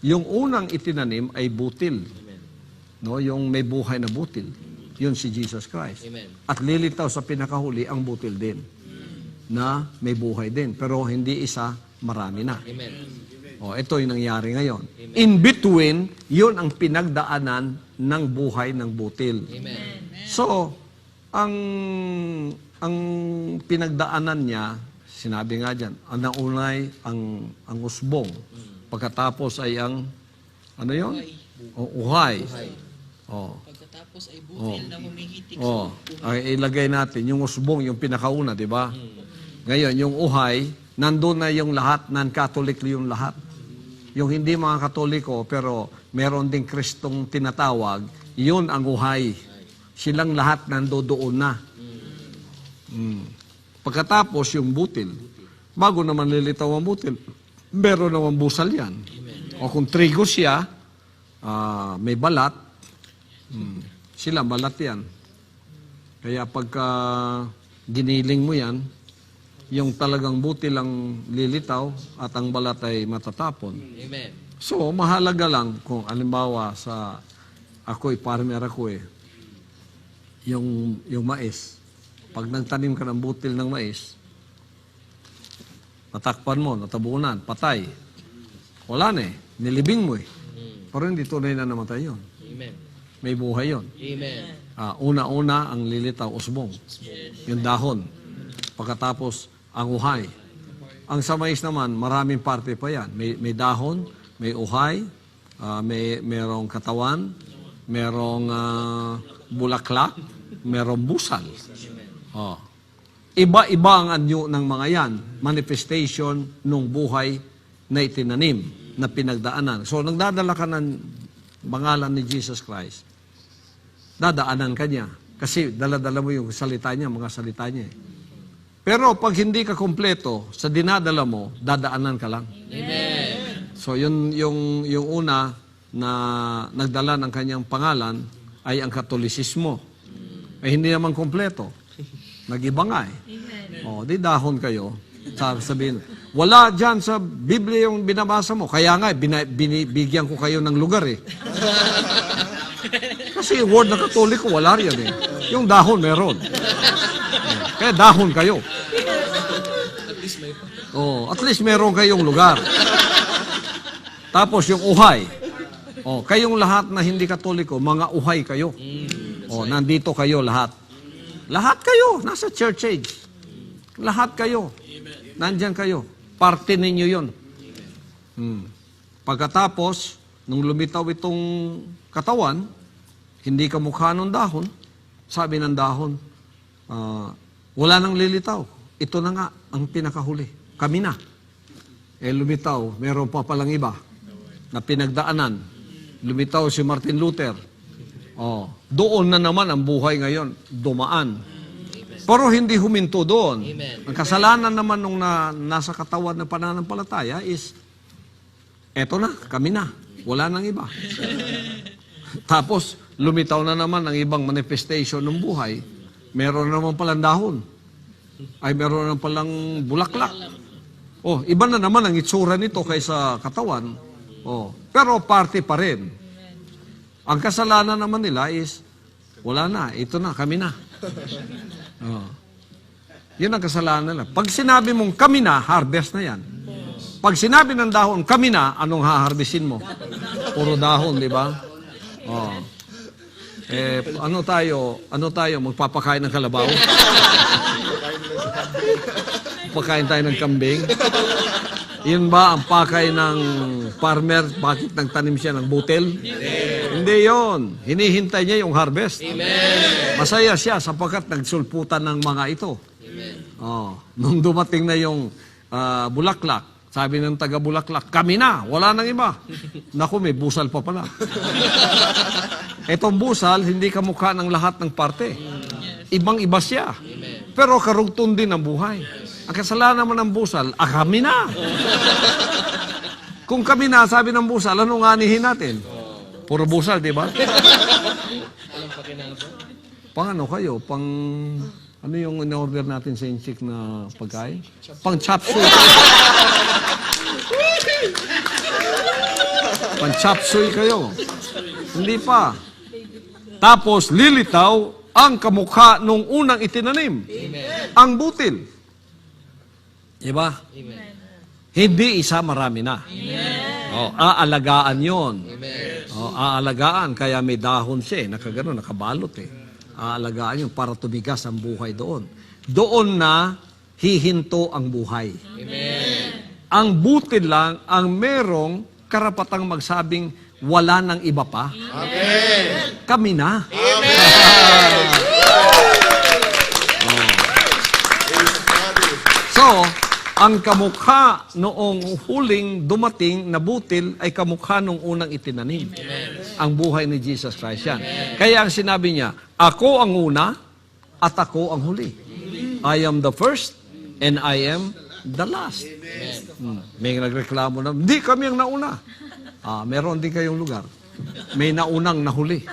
Yung unang itinanim ay butil. No, yung may buhay na butil. Yun si Jesus Christ. Amen. At lilitaw sa pinakahuli ang butil din. Na may buhay din. Pero hindi isa, marami na. Amen. O, ito yung nangyari ngayon. In between, yun ang pinagdaanan ng buhay ng butil. Amen. So, ang pinagdaanan niya, sinabi nga dyan, ang naunay ang usbong. Pagkatapos ay ang, ano yun? Uhay. Oh. Pagkatapos ay butil na humihitik sa Oh, ay ilagay natin yung usbong, yung pinakauna, di ba? Ngayon, yung uhay, nandun na yung lahat, non-Catholic yung lahat. Yung hindi mga Katoliko, pero meron ding Kristong tinatawag, yun ang uhay. Silang lahat nandoon na. Pagkatapos, yung butil. Bago naman lilitaw ang butil, meron naman busal yan. O kung trigo siya, may balat, sila balat yan. Kaya pagka giniling mo yan, yung talagang butil ang lilitaw at ang balat ay matatapon. Amen. So, mahalaga lang kung alimbawa sa ako'y farmer ako yung mais. Pag nagtanim ka ng butil ng mais, natakpan mo, natabunan, patay. Wala na nilibing mo Pero hindi tunay na namatay yun. Amen. May buhay yun. Amen. Una-una ang lilitaw, usbong. Yung dahon. Pagkatapos, ang uhay. Ang sa mais naman, maraming parte pa yan. May dahon, may uhay, merong katawan, merong bulaklak, merong busal. Iba-iba ang anyo ng mga yan. Manifestation ng buhay na itinanim, na pinagdaanan. So, nagdadala ka ng pangalan ni Jesus Christ, dadaanan ka niya. Kasi dala-dala mo yung salita niya, mga salita niya. Pero pag hindi ka kompleto sa dinadala mo, dadaanan ka lang. Amen. So, yung una na nagdala ng kanyang pangalan ay ang Katolisismo. Ay hindi naman kompleto. Nag-iba nga O, di dahon kayo. Sabihin, wala dyan sa Biblia yung binabasa mo. Kaya nga, binibigyan ko kayo ng lugar Kasi yung word na Katoliko, wala riyan Yung dahon, meron. Kaya dahon kayo. At least meron kayong lugar. Tapos yung uhay. Kayong lahat na hindi Katoliko, mga uhay kayo. Nandito kayo lahat. Lahat kayo, nasa church age. Lahat kayo. Nandyan kayo. Parte ninyo yun. Pagkatapos, nung lumitaw itong katawan, hindi ka mukha ng dahon, sabi ng dahon, wala nang lilitaw. Ito na nga ang pinakahuli. Kami na. Lumitaw, meron pa palang iba na pinagdaanan. Lumitaw si Martin Luther. Doon na naman ang buhay ngayon. Dumaan. Pero hindi huminto doon. Amen. Ang kasalanan naman nung nasa katawan ng pananampalataya is, eto na, kami na. Wala nang iba. Tapos, lumitaw na naman ang ibang manifestation ng buhay. Meron naman palang dahon. Ay, meron naman palang bulaklak. Iba na naman ang itsura nito kaysa katawan. Pero parte pa rin. Ang kasalanan naman nila is, wala na, ito na, kami na. Yun ang kasalanan nila. Pag sinabi mong kami na, harvest na yan. Pag sinabi ng dahon, kami na, anong haharvestin mo? Puro dahon, di ba? Ano tayo, magpapakain ng kalabaw? Pakain tayo ng kambing? Yun ba ang pakay ng farmer? Bakit nagtanim siya ng butil? Hindi yon. Hinihintay niya yung harvest. Amen. Masaya siya sapagkat nagsulputan ng mga ito. Amen. Nung dumating na yung bulaklak, sabi ng taga-bulaklak, kami na, wala nang iba. Naku, may busal pa pala. Itong busal, hindi kamukha ng lahat ng parte. Ibang-iba siya. Pero karugtong din ang buhay. Ang kasalanan naman ng busal, kami na. Kung kami na, sabi ng busal, anong anihin natin? Puro busal, di ba? Pang ano kayo? Ano yung in-order natin sa Inchik na pagkain? Pang chop suey. Panchapsoy kayo. Hindi pa. Tapos lilitaw ang kamukha nung unang itinanim. Ang butil. Diba? Hindi isa, marami na. Aalagaan yon. Aalagaan, kaya may dahon siya, nakagano, nakabalot Aalagaan yun para tumigas ang buhay doon. Doon na hihinto ang buhay. Ang butil lang ang merong karapatang magsabing wala nang iba pa. Kami na. So, ang kamukha noong huling dumating na butil ay kamukha nung unang itinanim. Ang buhay ni Jesus Christ yan. Kaya ang sinabi niya, ako ang una at ako ang huli. I am the first and I am the last. May nagreklamo na, hindi kami ang nauna. Meron din kayong lugar. May naunang nahuli.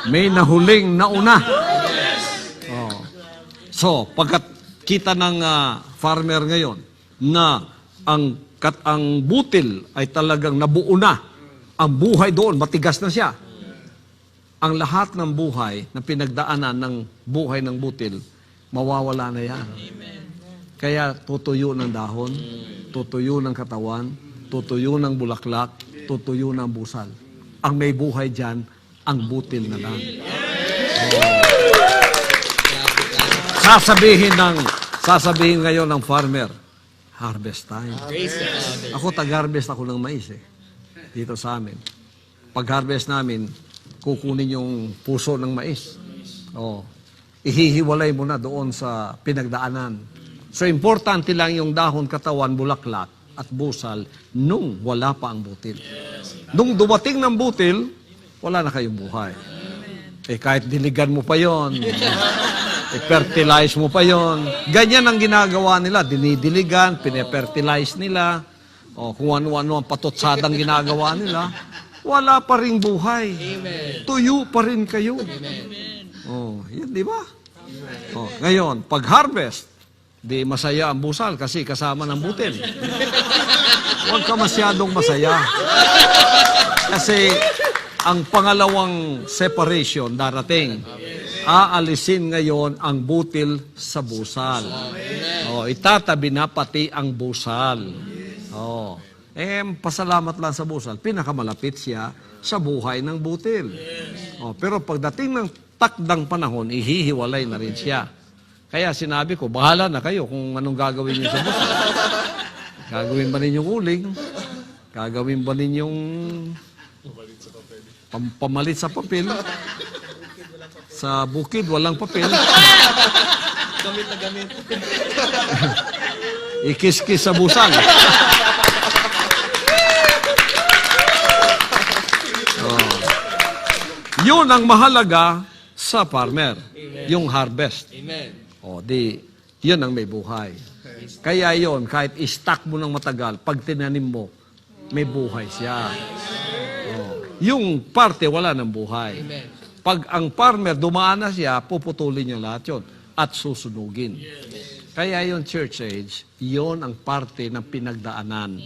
May nahuling nauna. So, pagkat kita ng farmer ngayon na ang butil ay talagang nabuo na. Ang buhay doon, matigas na siya. Ang lahat ng buhay na pinagdaanan ng buhay ng butil, mawawala na yan. Kaya tutuyo ng dahon, tutuyo ng katawan, tutuyo ng bulaklak, tutuyo ng busal. Ang may buhay dyan, ang butil na lang. Sasabihin ngayon ng farmer, harvest time. Ako, tag-harvest ako ng mais dito sa amin. Pag-harvest namin, kukunin yung puso ng mais. Ihihiwalay mo na doon sa pinagdaanan. So, importante lang yung dahon, katawan, bulaklak, at busal nung wala pa ang butil. Nung dumating ng butil, wala na kayong buhay. Kahit diligan mo pa yon, i-fertilize mo pa yon. Ganyan ang ginagawa nila. Dinidiligan, pine-fertilize nila. Kung ano-ano ang patotsadang ginagawa nila. Wala pa rin buhay. Tuyo pa rin kayo. Yan, di ba? Ngayon, pag-harvest, di masaya ang busal kasi kasama ng butil. Huwag ka masyadong masaya. Kasi ang pangalawang separation darating. Aalisin ngayon ang butil sa busal. Itatabi na pati ang busal. Pasalamat lang sa busal. Pinakamalapit siya sa buhay ng butil. Pero pagdating ng takdang panahon, ihihiwalay na rin siya. Kaya sinabi ko, bahala na kayo kung anong gagawin niyo sa busal. Gagawin ba ninyong uling? Gagawin ba ninyong pamalit sa papel? Sa bukid, walang papel. Gamit na gamit. Ikis-kis sa busal. Yun ang mahalaga sa farmer. Yung harvest. Yun ang may buhay. Kaya yun, kahit i-stack mo ng matagal, pag tinanim mo, may buhay siya. Yung parte, wala ng buhay. Pag ang farmer, dumaan na siya, puputulin niya lahat yun at susunugin. Kaya yung church age, yun ang parte ng pinagdaanan.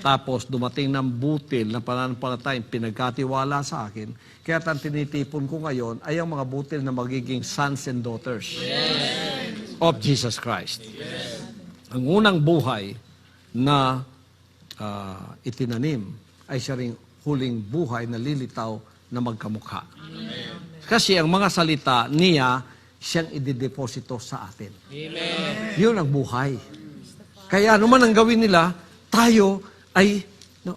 Tapos dumating ng butil na pananampalatayang pinagkatiwala sa akin. Kaya ang tinitipon ko ngayon ay ang mga butil na magiging sons and daughters of Jesus Christ. Ang unang buhay na itinanim ay siya ring huling buhay na lilitaw na magkamukha. Kasi ang mga salita niya, siyang idideposito sa atin. Yun ang buhay. Kaya ano man ang gawin nila, tayo ay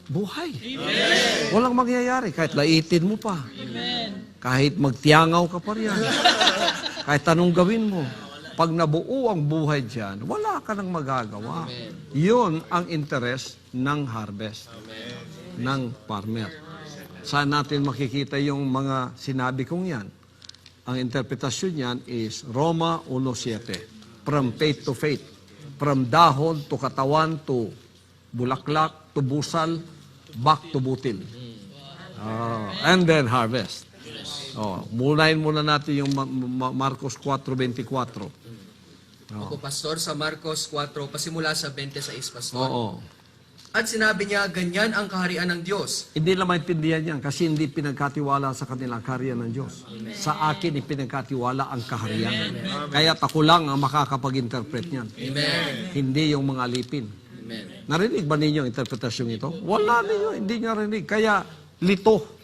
buhay. Walang mangyayari. Kahit laitin mo pa. Kahit magtiyangaw ka pa riyan. Kahit anong gawin mo. Pag nabuo ang buhay dyan, wala ka nang magagawa. Yun ang interest ng harvest. Ng farmer. Saan natin makikita yung mga sinabi kong yan? Ang interpretasyon niyan is Roma 1:7. From faith to faith. From dahon to katawan to bulaklak to busal, back to butil. And then harvest. Mulayin muna natin yung Marcos 4:24. Ako, Pastor, sa Marcos 4, pasimula sa 26, Pastor. At sinabi niya, ganyan ang kaharian ng Diyos. Hindi lang maintindihan yan kasi hindi pinagkatiwala sa kanila ang kaharian ng Diyos. Sa akin, ipinagkatiwala ang kaharian. Kaya ako lang ang makakapag-interpret niyan. Amen. Hindi yung mga alipin. Amen. Narinig ba ninyo ang interpretasyong ito? Wala ninyo, hindi niya rinig. Kaya lito.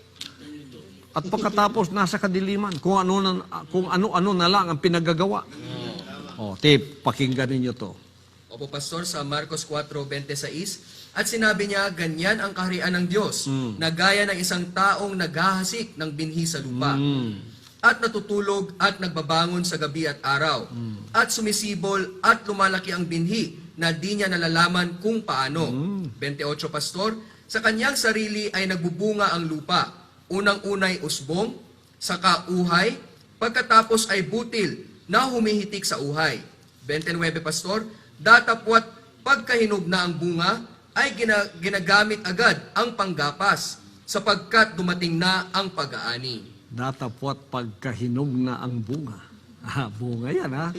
At pagkatapos nasa kadiliman, kung ano-ano na lang ang pinagagawa. Pakinggan ninyo to. Opo, Pastor, sa Marcos 4:26, at sinabi niya, ganyan ang kaharian ng Diyos, na gaya ng isang taong naghahasik ng binhi sa lupa, at natutulog at nagbabangon sa gabi at araw, at sumisibol at lumalaki ang binhi, na di niya nalalaman kung paano. 28, Pastor, sa kanyang sarili ay nagbubunga ang lupa, unang-unay usbong, saka uhay, pagkatapos ay butil na humihitik sa uhay. 29, Pastor, datapwat pagkahinog na ang bunga, ay ginagamit agad ang panggapas, sapagkat dumating na ang pag-aani. Datapwat pagkahinog na ang bunga. Bunga yan ha.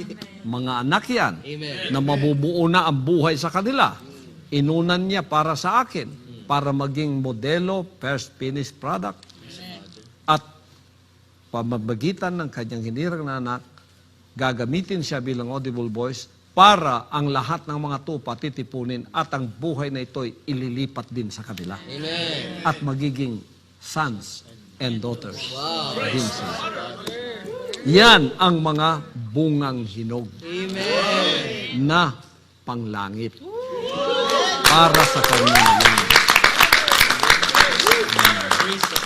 Mga anak yan. Amen. Na mabubuo na ang buhay sa kanila. Inunan niya para sa akin. Para maging modelo, first finished product. At pamamagitan ng kanyang hinirang na anak, gagamitin siya bilang audible voice para ang lahat ng mga tupa titipunin at ang buhay na ito'y ililipat din sa kanila. Amen. At magiging sons and daughters din sila. Yan ang mga bungang hinog Amen. na panglangit para sa kanila yan. Praise the